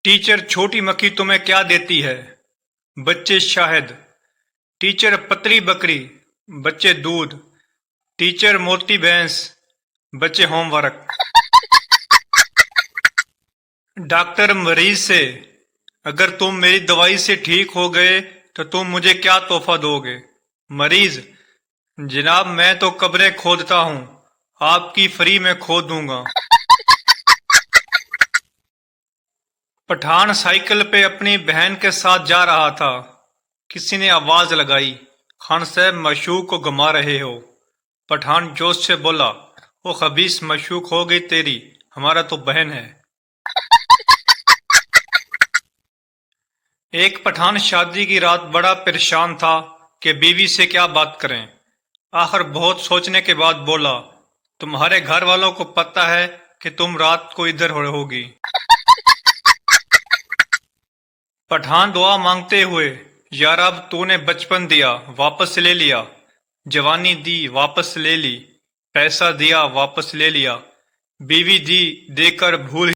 Teacher छोटी मक्खी तुम्हें क्या देती है? बच्चे शहद। टीचर पतली बकरी, बच्चे दूध। टीचर मोटी भैंस, बच्चे होमवर्क। डॉक्टर मरीज से, अगर तुम मेरी दवाई से ठीक हो गए तो तुम मुझे क्या तोहफा दोगे? मरीज, जनाब मैं तो कब्रें खोदता हूँ, आपकी फ्री में खोद दूंगा। पठान साइकिल पे अपनी बहन के साथ जा रहा था। किसी ने आवाज लगाई, खान साहब मशूक को घुमा रहे हो। पठान जोश से बोला, वो खबीस मशूक हो गई तेरी, हमारा तो बहन है। एक पठान शादी की रात बड़ा परेशान था कि बीवी से क्या बात करें। आखिर बहुत सोचने के बाद बोला, तुम्हारे घर वालों को पता है कि तुम रात को इधर होगी। पठान दुआ मांगते हुए, यार अब तूने बचपन दिया वापस ले लिया, जवानी दी वापस ले ली, पैसा दिया वापस ले लिया, बीवी दी देकर भूल